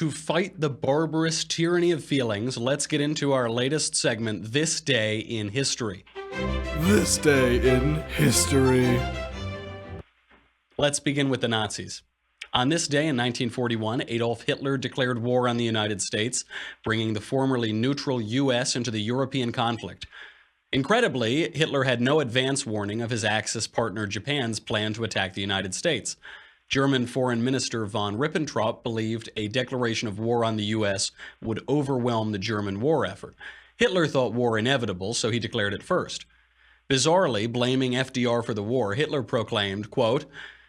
To fight the barbarous tyranny of feelings, let's get into our latest segment, This Day in History. This Day in History. Let's begin with the Nazis. On this day in 1941, Adolf Hitler declared war on the United States, bringing the formerly neutral U.S. into the European conflict. Incredibly, Hitler had no advance warning of his Axis partner Japan's plan to attack the United States. German Foreign Minister von Ribbentrop believed a declaration of war on the U.S. would overwhelm the German war effort. Hitler thought war inevitable, so he declared it first. Bizarrely, blaming FDR for the war, Hitler proclaimed, quote,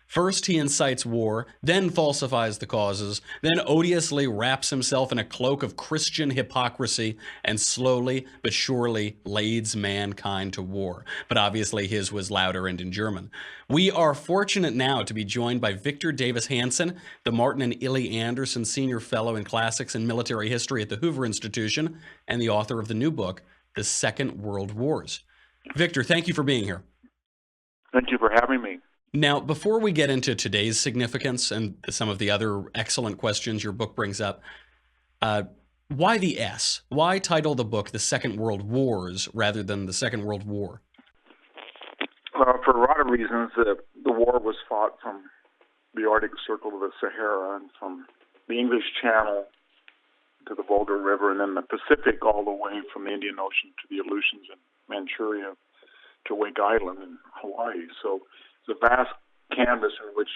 "First he incites war, then falsifies the causes, then odiously wraps himself in a cloak of Christian hypocrisy, and slowly but surely leads mankind to war." But obviously his was louder and in German. We are fortunate now to be joined by Victor Davis Hanson, the Martin and Illy Anderson Senior Fellow in Classics and Military History at the Hoover Institution, and the author of the new book, The Second World Wars. Victor, thank you for being here. Thank you for having me. Now, before we get into today's significance and some of the other excellent questions your book brings up, why the S? Why title the book The Second World Wars rather than The Second World War? For a lot of reasons, the war was fought from the Arctic Circle to the Sahara and from the English Channel to the Volga River and then the Pacific all the way from the Indian Ocean to the Delusions in Manchuria to Wake Island in Hawaii. So it's a vast canvas in which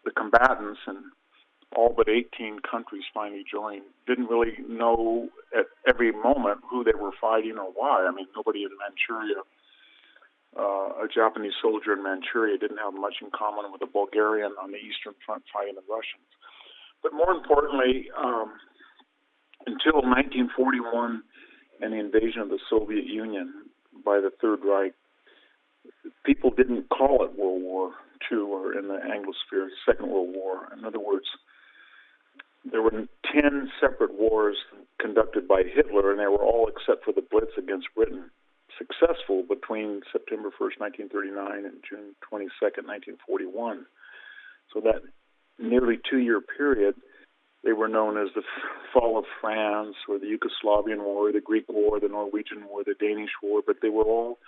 the combatants and all but 18 countries finally joined didn't really know at every moment who they were fighting or why. I mean, nobody in Manchuria, a Japanese soldier in Manchuria didn't have much in common with a Bulgarian on the Eastern Front fighting the Russians. But more importantly, until 1941 and the invasion of the Soviet Union by the Third Reich, people didn't call it World War II or in the Anglosphere, Second World War. In other words, there were 10 separate wars conducted by Hitler, and they were all, except for the Blitz against Britain, successful between September 1st, 1939 and June 22nd, 1941. So that nearly 2-year period, they were known as the Fall of France or the Yugoslavian War, the Greek War, the Norwegian War, the Danish War, but they were all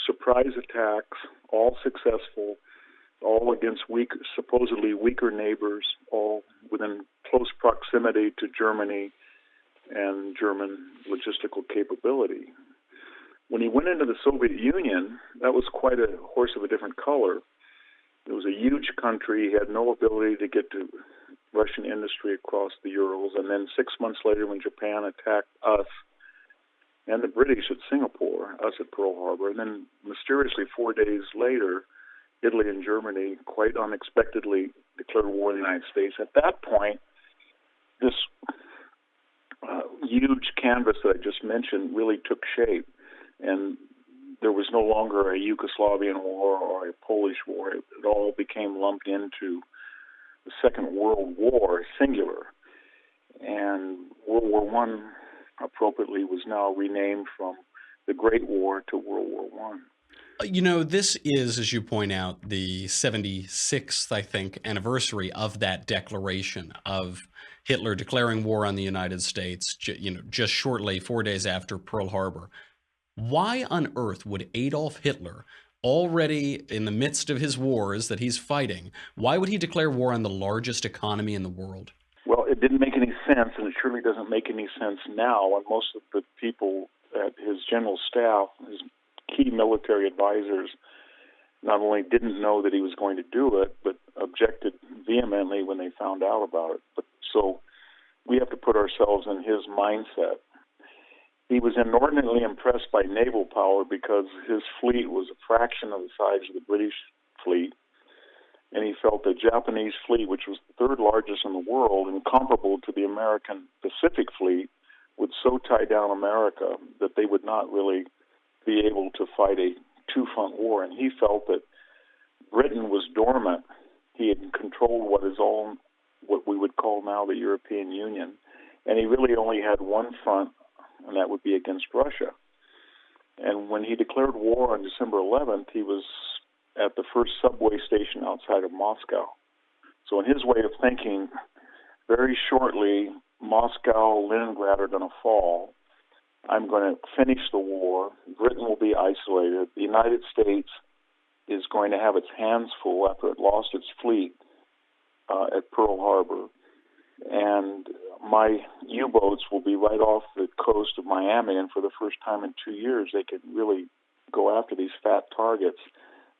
surprise attacks, all successful, all against supposedly weaker neighbors, all within close proximity to Germany and German logistical capability. When he went into the Soviet Union, that was quite a horse of a different color. It was a huge country. He had no ability to get to Russian industry across the Urals. And then 6 months later, when Japan attacked us and the British at Singapore, us at Pearl Harbor, and then mysteriously 4 days later, Italy and Germany quite unexpectedly declared war on the United States. At that point, this huge canvas that I just mentioned really took shape, and there was no longer a Yugoslavian war or a Polish war. It all became lumped into the Second World War, singular. And World War I, appropriately, was now renamed from the Great War to World War I. You know, this is, as you point out, the 76th, I think, anniversary of that declaration of Hitler declaring war on the United States, just shortly, 4 days after Pearl Harbor. Why on earth would Adolf Hitler, already in the midst of his wars that he's fighting, why would he declare war on the largest economy in the world? Well, it didn't make any sense, and it surely doesn't make any sense now. And most of the people at his general staff, his key military advisors, not only didn't know that he was going to do it, but objected vehemently when they found out about it. So we have to put ourselves in his mindset. He was inordinately impressed by naval power because his fleet was a fraction of the size of the British fleet, and he felt the Japanese fleet, which was the third largest in the world and comparable to the American Pacific fleet, would so tie down America that they would not really be able to fight a two-front war. And he felt that Britain was dormant. He had controlled what we would call now the European Union, and he really only had one front, and that would be against Russia. And when he declared war on December 11th, he was at the first subway station outside of Moscow. So in his way of thinking, very shortly Moscow, Leningrad are going to fall. I'm going to finish the war. Britain will be isolated. The United States is going to have its hands full after it lost its fleet at Pearl Harbor. And my U-boats will be right off the coast of Miami, and for the first time in 2 years, they can really go after these fat targets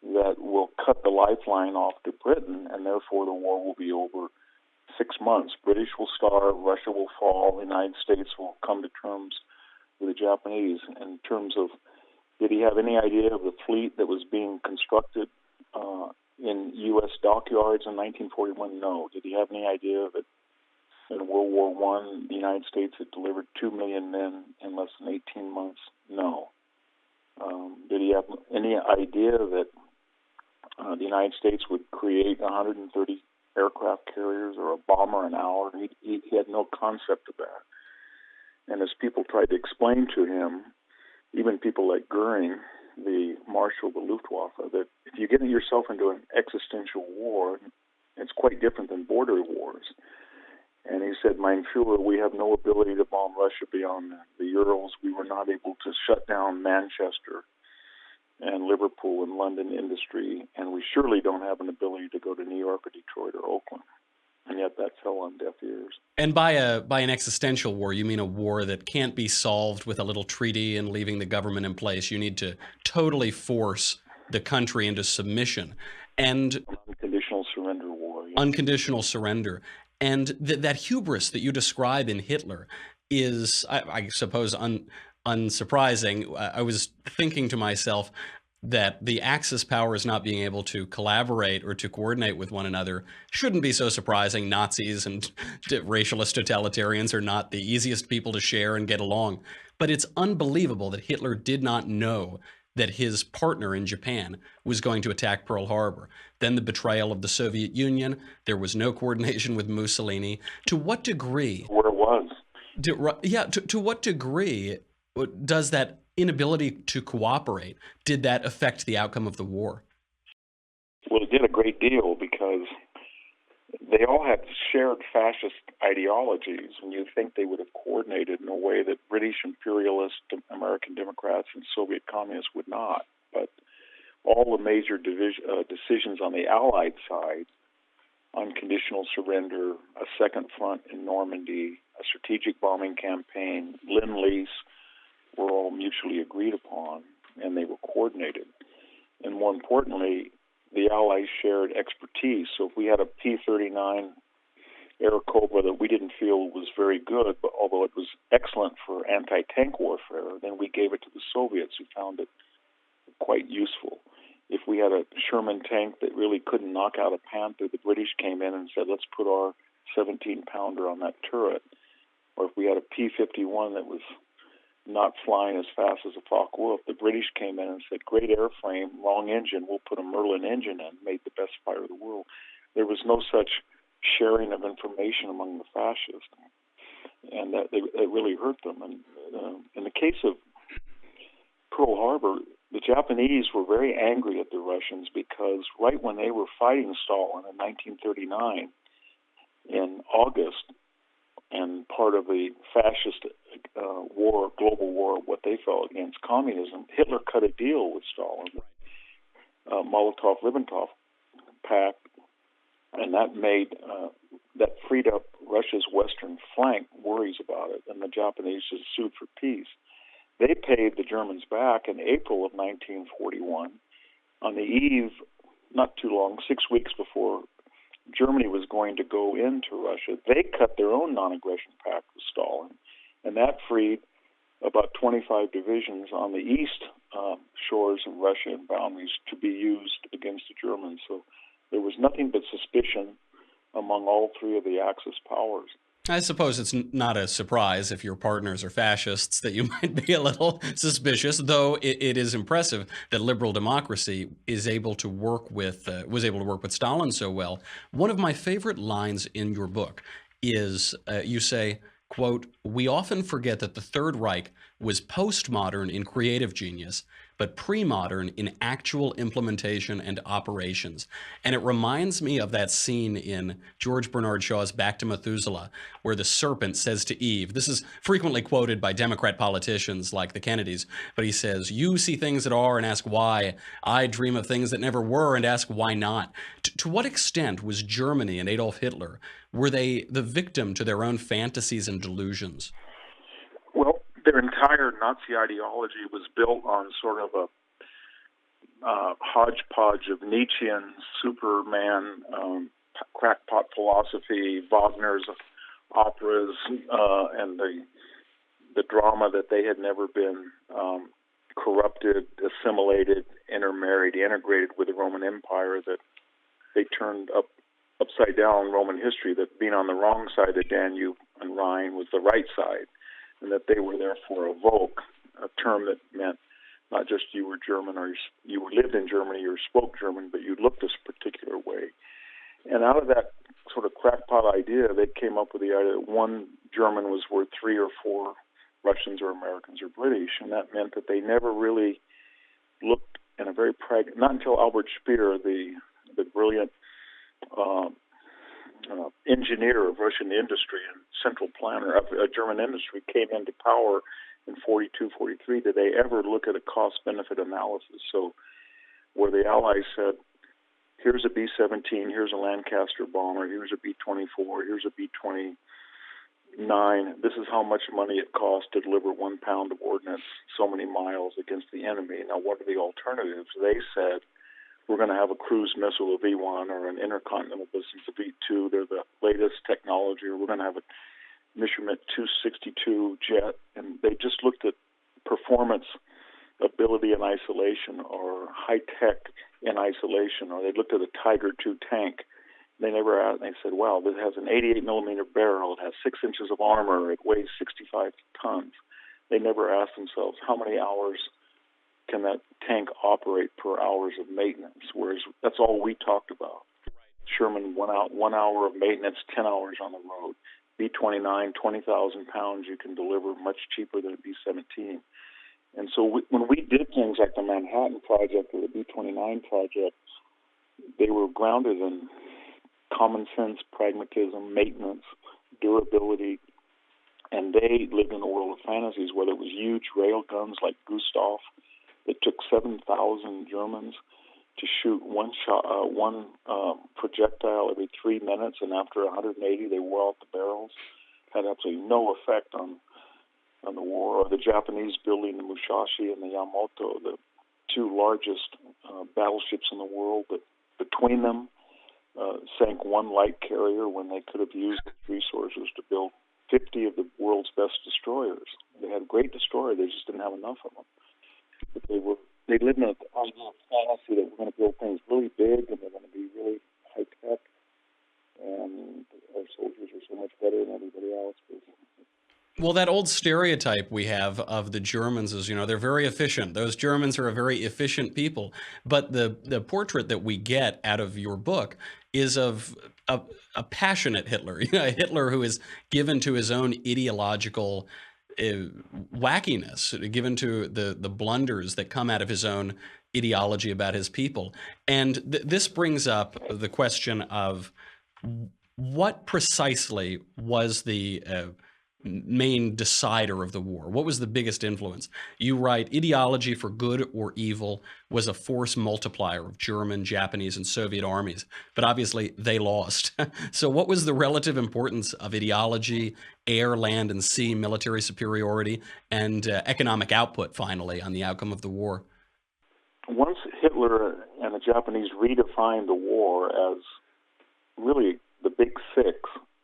that will cut the lifeline off to Britain, and therefore the war will be over 6 months. British will starve, Russia will fall, the United States will come to terms with the Japanese. In terms of, did he have any idea of the fleet that was being constructed in U.S. dockyards in 1941? No. Did he have any idea that in World War I, the United States had delivered 2 million men in less than 18 months? No. Did he have any idea that the United States would create 130 aircraft carriers or a bomber an hour? He had no concept of that. And as people tried to explain to him, even people like Goering, the Marshal of the Luftwaffe, that if you get yourself into an existential war, it's quite different than border wars. And he said, Mein Führer, we have no ability to bomb Russia beyond the Urals. We were not able to shut down Manchester and Liverpool and London industry, and we surely don't have an ability to go to New York or Detroit or Oakland. And yet that fell on deaf ears. And by an existential war, you mean a war that can't be solved with a little treaty and leaving the government in place. You need to totally force the country into submission. And unconditional surrender war. Yeah. Unconditional surrender. And that hubris that you describe in Hitler is, I suppose, unsurprising. I was thinking to myself that the Axis powers not being able to collaborate or to coordinate with one another shouldn't be so surprising. Nazis and racialist totalitarians are not the easiest people to share and get along. But it's unbelievable that Hitler did not know that his partner in Japan was going to attack Pearl Harbor. Then the betrayal of the Soviet Union. There was no coordination with Mussolini. To what degree? Where it was. To what degree does that inability to cooperate, did that affect the outcome of the war? Well, it did a great deal because they all had shared fascist ideologies, and you'd think they would have coordinated in a way that British imperialist, American Democrats, and Soviet communists would not. But all the major decisions on the Allied side, unconditional surrender, a second front in Normandy, a strategic bombing campaign, Lend-Lease, were all mutually agreed upon, and they were coordinated. And more importantly, the Allies shared expertise. So if we had a P-39 Air Cobra that we didn't feel was very good, but although it was excellent for anti-tank warfare, then we gave it to the Soviets, who found it quite useful. If we had a Sherman tank that really couldn't knock out a Panther, the British came in and said, let's put our 17-pounder on that turret. Or if we had a P-51 that was not flying as fast as a Focke-Wulf, the British came in and said, great airframe, long engine, we'll put a Merlin engine in, made the best fighter of the world. There was no such sharing of information among the fascists, and that it really hurt them. And in the case of Pearl Harbor, the Japanese were very angry at the Russians because right when they were fighting Stalin in 1939, in August, and part of the fascist war, global war, what they felt against communism, Hitler cut a deal with Stalin, Molotov-Ribbentrop Pact, and that freed up Russia's western flank. Worries about it, and the Japanese just sued for peace. They paid the Germans back in April of 1941 on the eve, not too long, 6 weeks before Germany was going to go into Russia. They cut their own non-aggression pact with Stalin, and that freed about 25 divisions on the east shores of Russia and boundaries to be used against the Germans. So there was nothing but suspicion among all three of the Axis powers. I suppose it's not a surprise if your partners are fascists that you might be a little suspicious, though it is impressive that liberal democracy is able to work with, was able to work with Stalin so well. One of my favorite lines in your book is you say, quote, "We often forget that the Third Reich was postmodern in creative genius, but pre-modern in actual implementation and operations. And it reminds me of that scene in George Bernard Shaw's Back to Methuselah, where the serpent says to Eve, this is frequently quoted by Democrat politicians like the Kennedys, but he says, "You see things that are and ask why. I dream of things that never were and ask why not." To what extent was Germany and Adolf Hitler, were they the victim to their own fantasies and delusions? Well, their entire Nazi ideology was built on sort of a hodgepodge of Nietzschean Superman, crackpot philosophy, Wagner's operas, and the drama that they had never been corrupted, assimilated, intermarried, integrated with the Roman Empire, that they turned upside down Roman history, that being on the wrong side of the Danube and Rhine was the right side, and that they were therefore a Volk, a term that meant not just you were German or you lived in Germany or spoke German, but you looked this particular way. And out of that sort of crackpot idea, they came up with the idea that one German was worth 3 or 4 Russians or Americans or British, and that meant that they never really looked in a very not until Albert Speer, the brilliant engineer of Russian industry and central planner of German industry, came into power in 42, 43, did they ever look at a cost-benefit analysis. So where the Allies said, here's a B-17, here's a Lancaster bomber, here's a B-24, here's a B-29, this is how much money it costs to deliver 1 pound of ordnance so many miles against the enemy. Now, what are the alternatives? They said, we're going to have a cruise missile, a V-1, or an intercontinental ballistic, a V-2. They're the latest technology. Or we're going to have a Messerschmitt 262 jet. And they just looked at performance, ability in isolation, or high-tech in isolation. Or they looked at a Tiger II tank. They never asked. They said, wow, this has an 88-millimeter barrel. It has 6 inches of armor. It weighs 65 tons. They never asked themselves, how many hours can that tank operate per hours of maintenance? Whereas that's all we talked about. Sherman, 1 hour of maintenance, 10 hours on the road. B-29, 20,000 pounds you can deliver much cheaper than a B-17. And so when we did things like the Manhattan Project or the B-29 project, they were grounded in common sense, pragmatism, maintenance, durability, and they lived in a world of fantasies, whether it was huge rail guns like Gustav that took 7,000 Germans to shoot one projectile every 3 minutes, and after 180 they wore out the barrels. Had absolutely no effect on the war. Or the Japanese building the Musashi and the Yamato, the 2 largest battleships in the world, but between them sank 1 light carrier when they could have used resources to build 50 of the world's best destroyers. They had a great destroyer, they just didn't have enough of them. But they lived in a fantasy that we're going to build things really big and they're going to be really high tech, and our soldiers are so much better than everybody else. Well, that old stereotype we have of the Germans is, they're very efficient. Those Germans are a very efficient people. But the portrait that we get out of your book is of a passionate Hitler, a Hitler who is given to his own ideological wackiness, given to the blunders that come out of his own ideology about his people. And this brings up the question of what precisely was the main decider of the war? What was the biggest influence? You write, ideology for good or evil was a force multiplier of German, Japanese, and Soviet armies, but obviously they lost. So what was the relative importance of ideology, air, land, and sea military superiority, and economic output, finally, on the outcome of the war? Once Hitler and the Japanese redefined the war as really the big 6,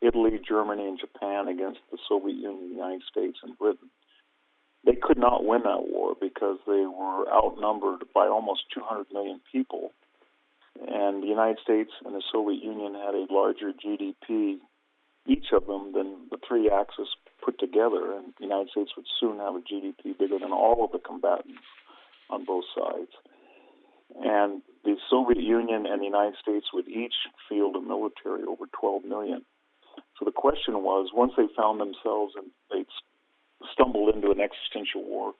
Italy, Germany, and Japan against the Soviet Union, the United States, and Britain, they could not win that war because they were outnumbered by almost 200 million people. And the United States and the Soviet Union had a larger GDP, each of them, than the 3 Axis put together. And the United States would soon have a GDP bigger than all of the combatants on both sides. And the Soviet Union and the United States would each field a military over 12 million. So the question was, once they found themselves and they stumbled into an existential war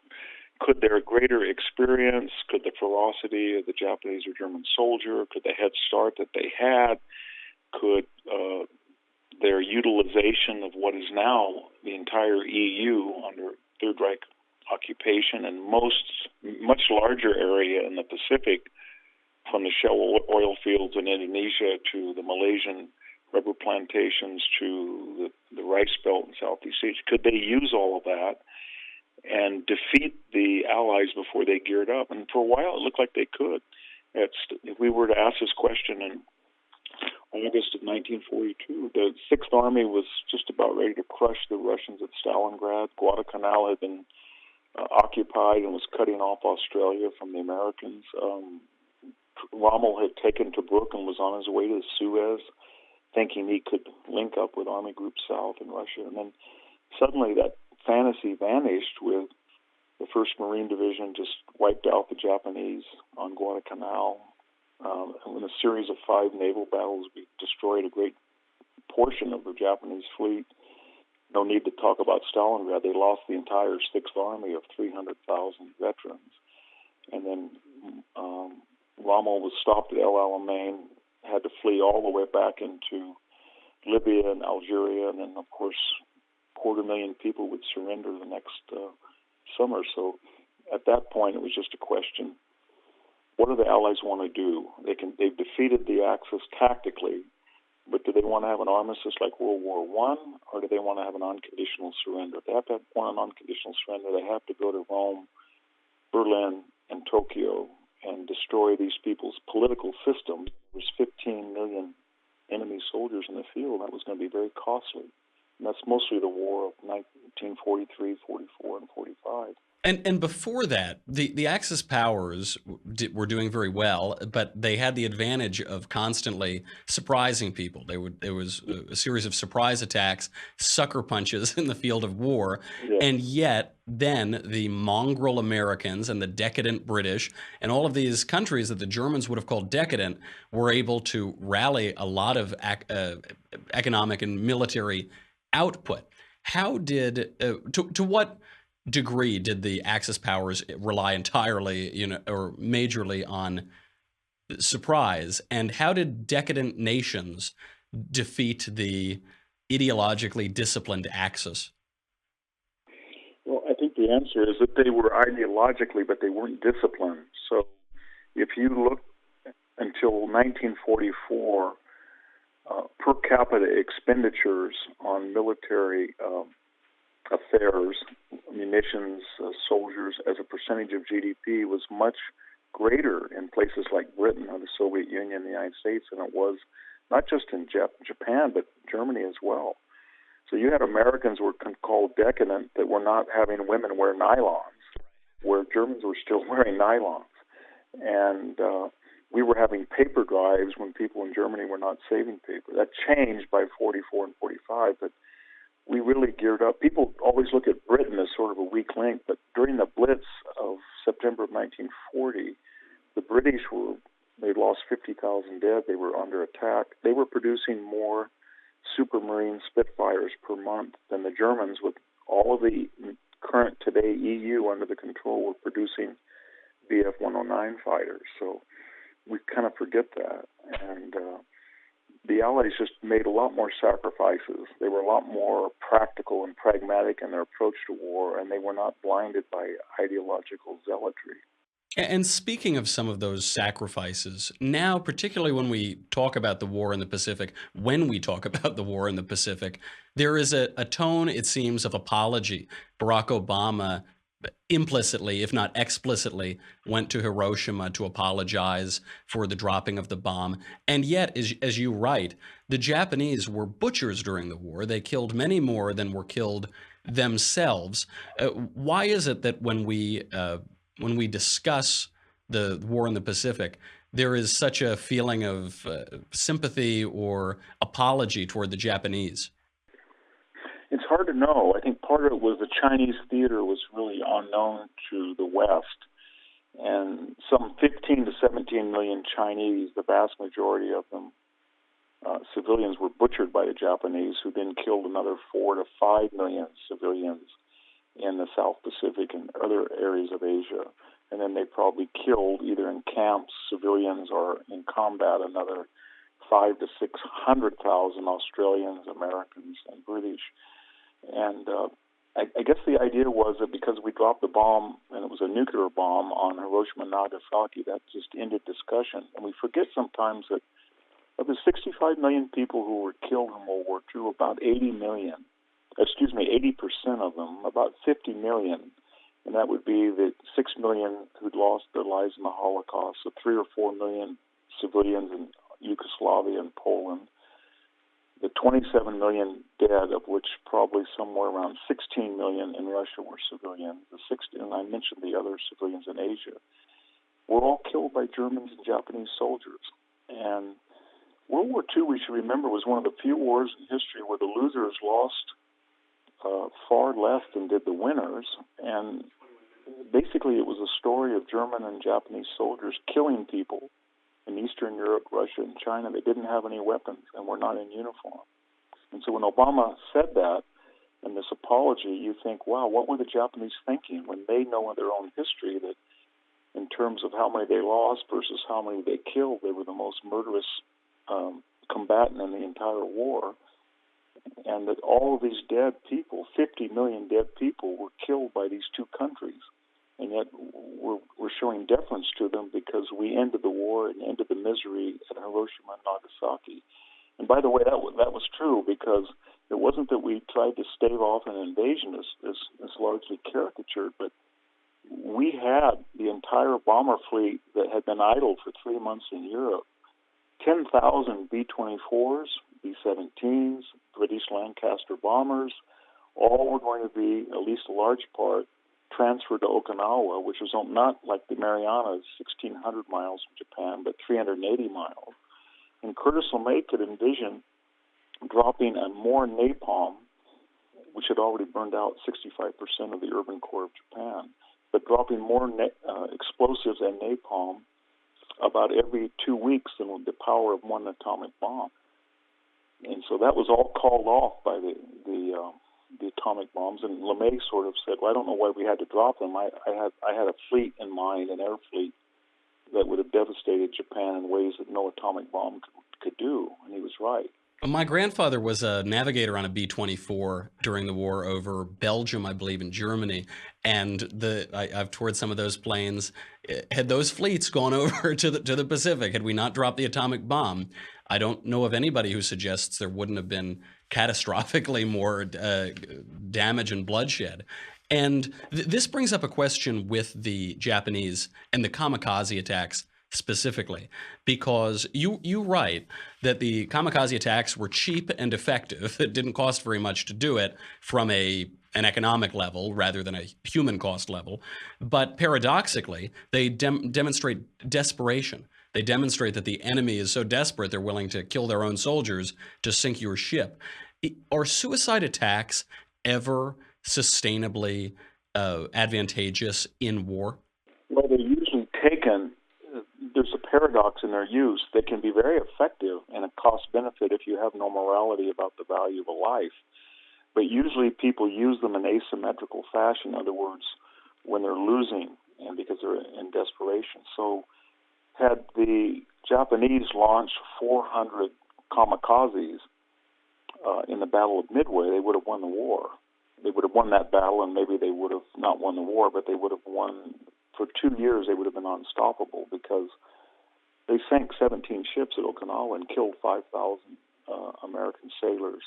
could their greater experience, could the ferocity of the Japanese or German soldier, could the head start that they had, could their utilization of what is now the entire EU under Third Reich occupation and much larger area in the Pacific, from the Shell oil fields in Indonesia to the Malaysian rubber plantations to the rice belt in Southeast Asia, could they use all of that and defeat the Allies before they geared up? And for a while, it looked like they could. If we were to ask this question in August of 1942, the Sixth Army was just about ready to crush the Russians at Stalingrad. Guadalcanal had been occupied and was cutting off Australia from the Americans. Rommel had taken Tobruk and was on his way to Suez, thinking he could link up with Army Group South in Russia. And then suddenly that fantasy vanished with the 1st Marine Division just wiped out the Japanese on Guadalcanal. And in a series of 5 naval battles, we destroyed a great portion of the Japanese fleet. No need to talk about Stalingrad. They lost the entire Sixth Army of 300,000 veterans. And then Rommel was stopped at El Alamein, had to flee all the way back into Libya and Algeria, and then, of course, 250,000 people would surrender the next summer. So at that point, it was just a question, what do the Allies want to do? They've defeated the Axis tactically, but do they want to have an armistice like World War I, or do they want to have an unconditional surrender? If they have to want an unconditional surrender, they have to go to Rome, Berlin, and Tokyo and destroy these people's political system. There was 15 million enemy soldiers in the field. That was going to be very costly. And that's mostly the war of 1943, 44, and 45. And before that, the Axis powers were doing very well, but they had the advantage of constantly surprising people. There was a series of surprise attacks, sucker punches in the field of war, and yet then the mongrel Americans and the decadent British and all of these countries that the Germans would have called decadent were able to rally a lot of economic and military output. How did to what degree did the Axis powers rely entirely, or majorly on surprise? And how did decadent nations defeat the ideologically disciplined Axis? Well, I think the answer is that they were ideologically, but they weren't disciplined. So if you look until 1944, per capita expenditures on military affairs, munitions, soldiers, as a percentage of GDP was much greater in places like Britain or the Soviet Union and the United States than it was not just in Japan, but Germany as well. So you had Americans who were called decadent that were not having women wear nylons, where Germans were still wearing nylons. And we were having paper drives when people in Germany were not saving paper. That changed by 44 and 45, but we really geared up. People always look at Britain as sort of a weak link, but during the Blitz of September of 1940, the British they lost 50,000 dead. They were under attack. They were producing more Supermarine Spitfires per month than the Germans, with all of the current today EU under the control, were producing Bf-109 fighters. So we kind of forget that. And the Allies just made a lot more sacrifices. They were a lot more practical and pragmatic in their approach to war, and they were not blinded by ideological zealotry. And speaking of some of those sacrifices, now, particularly when we talk about the war in the Pacific, there is a tone, it seems, of apology. Barack Obama implicitly, if not explicitly, went to Hiroshima to apologize for the dropping of the bomb. And yet, as you write, the Japanese were butchers during the war. They killed many more than were killed themselves. Why is it that when we discuss the war in the Pacific, there is such a feeling of sympathy or apology toward the Japanese? It's hard to know. I think part of it was the Chinese theater was really unknown to the West. And some 15 to 17 million Chinese, the vast majority of them, civilians, were butchered by the Japanese, who then killed another 4 to 5 million civilians in the South Pacific and other areas of Asia. And then they probably killed, either in camps, civilians, or in combat, another 500,000 to 600,000 Australians, Americans, and British. And I guess the idea was that because we dropped the bomb, and it was a nuclear bomb on Hiroshima and Nagasaki, that just ended discussion. And we forget sometimes that of the 65 million people who were killed in World War II, about 80% of them, about 50 million, and that would be the 6 million who'd lost their lives in the Holocaust, so 3 or 4 million civilians in Yugoslavia and Poland, the 27 million dead, of which probably somewhere around 16 million in Russia were civilians, and I mentioned the other civilians in Asia, were all killed by Germans and Japanese soldiers. And World War II, we should remember, was one of the few wars in history where the losers lost far less than did the winners. And basically it was a story of German and Japanese soldiers killing people in Eastern Europe, Russia, and China. They didn't have any weapons and were not in uniform. And so when Obama said that, in this apology, you think, wow, what were the Japanese thinking when they know in their own history that in terms of how many they lost versus how many they killed, they were the most murderous combatant in the entire war, and that all of these dead people, 50 million dead people, were killed by these two countries. And yet we're showing deference to them because we ended the war and ended the misery at Hiroshima and Nagasaki. And by the way, that was true, because it wasn't that we tried to stave off an invasion as largely caricatured, but we had the entire bomber fleet that had been idle for 3 months in Europe, 10,000 B-24s, B-17s, British Lancaster bombers, all were going to be, at least a large part, transferred to Okinawa, which was not like the Marianas, 1,600 miles from Japan, but 380 miles. And Curtis LeMay could envision dropping more napalm, which had already burned out 65% of the urban core of Japan, but dropping more explosives and napalm about every 2 weeks than with the power of one atomic bomb. And so that was all called off by the atomic bombs. And LeMay sort of said, well, I don't know why we had to drop them. I had a fleet in mind, an air fleet, that would have devastated Japan in ways that no atomic bomb could do. And he was right. My grandfather was a navigator on a B-24 during the war over Belgium, I believe, and Germany. And I've toured some of those planes. Had those fleets gone over to the Pacific, had we not dropped the atomic bomb, I don't know of anybody who suggests there wouldn't have been catastrophically more damage and bloodshed. And this brings up a question with the Japanese and the kamikaze attacks specifically, because you write that the kamikaze attacks were cheap and effective. It didn't cost very much to do it from an economic level rather than a human cost level. But paradoxically, they demonstrate desperation. They demonstrate that the enemy is so desperate they're willing to kill their own soldiers to sink your ship. Are suicide attacks ever sustainably advantageous in war? Well, they're usually taken. There's a paradox in their use. They can be very effective and a cost-benefit if you have no morality about the value of a life. But usually people use them in asymmetrical fashion. In other words, when they're losing and because they're in desperation. So had the Japanese launched 400 kamikazes in the Battle of Midway, they would have won the war. They would have won that battle, and maybe they would have not won the war, but they would have won. For 2 years, they would have been unstoppable because they sank 17 ships at Okinawa and killed 5,000 American sailors.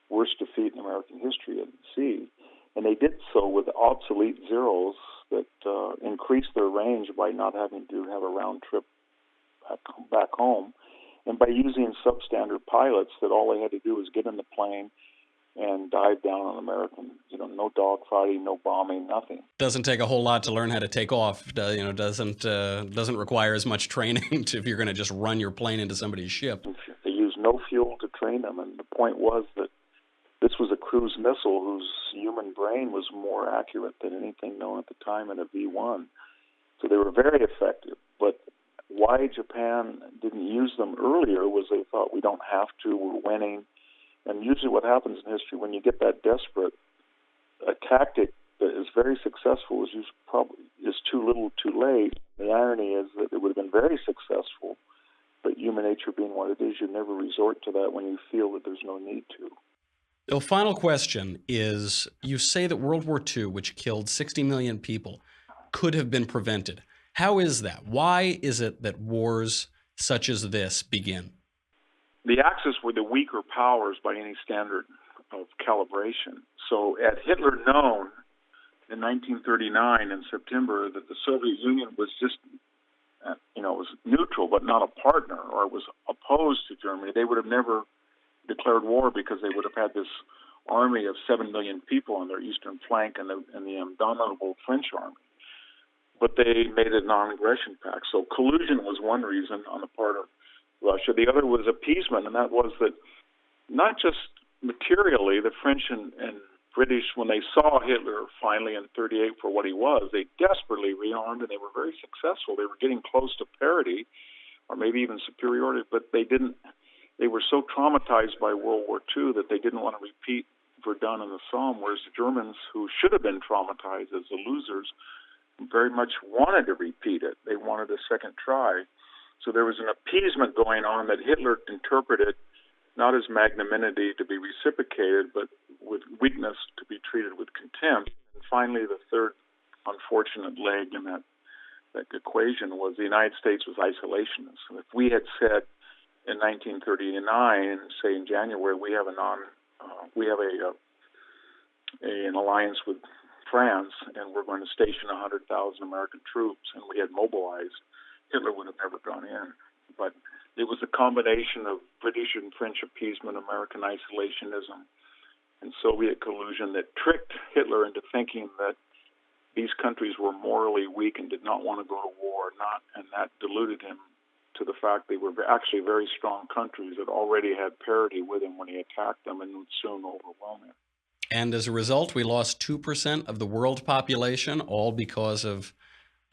Worst defeat in American history at sea. And they did so with obsolete Zeros that increased their range by not having to have a round trip back home, and by using substandard pilots that all they had to do was get in the plane and dive down on American, no dogfighting, no bombing, nothing. Doesn't take a whole lot to learn how to take off. Doesn't require as much training if you're going to just run your plane into somebody's ship. They used no fuel to train them, and the point was that this was a cruise missile whose human brain was more accurate than anything known at the time in a V-1. So they were very effective. But why Japan didn't use them earlier was they thought, we don't have to, we're winning. And usually what happens in history when you get that desperate, a tactic that very successful is too little too late. The irony is that it would have been very successful, but human nature being what it is, you never resort to that when you feel that there's no need to. The final question is, you say that World War II, which killed 60 million people, could have been prevented. How is that? Why is it that wars such as this begin? The Axis were the weaker powers by any standard of calibration. So had Hitler known in 1939 in September that the Soviet Union was just, was neutral but not a partner, or was opposed to Germany, they would have never declared war, because they would have had this army of 7 million people on their eastern flank and the indomitable French army. But they made a non-aggression pact. So collusion was one reason on the part of Russia. The other was appeasement, and that was that not just materially, the French and British, when they saw Hitler finally in 1938 for what he was, they desperately rearmed, and they were very successful. They were getting close to parity, or maybe even superiority, but they were so traumatized by World War II that they didn't want to repeat Verdun and the Somme, whereas the Germans, who should have been traumatized as the losers, very much wanted to repeat it. They wanted a second try. So there was an appeasement going on that Hitler interpreted not as magnanimity to be reciprocated, but with weakness to be treated with contempt. And finally, the third unfortunate leg in that equation was the United States was isolationist. And if we had said in 1939, say in January, we have an alliance with France, and we're going to station 100,000 American troops, and we had mobilized, Hitler would have never gone in. But it was a combination of British and French appeasement, American isolationism, and Soviet collusion that tricked Hitler into thinking that these countries were morally weak and did not want to go to war, and that deluded him to the fact they were actually very strong countries that already had parity with him when he attacked them and would soon overwhelm him. And as a result, we lost 2% of the world population, all because of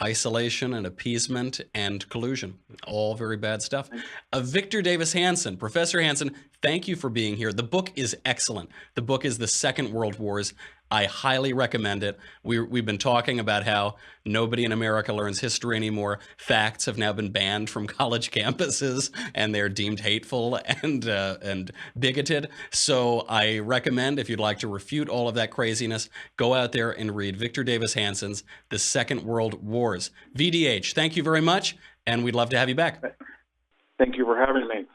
isolation and appeasement and collusion. All very bad stuff. Victor Davis Hanson, Professor Hanson, thank you for being here. The book is excellent. The book is The Second World Wars. I highly recommend it. We've been talking about how nobody in America learns history anymore. Facts have now been banned from college campuses, and they're deemed hateful and bigoted. So I recommend, if you'd like to refute all of that craziness, go out there and read Victor Davis Hanson's The Second World Wars. VDH, thank you very much, and we'd love to have you back. Thank you for having me.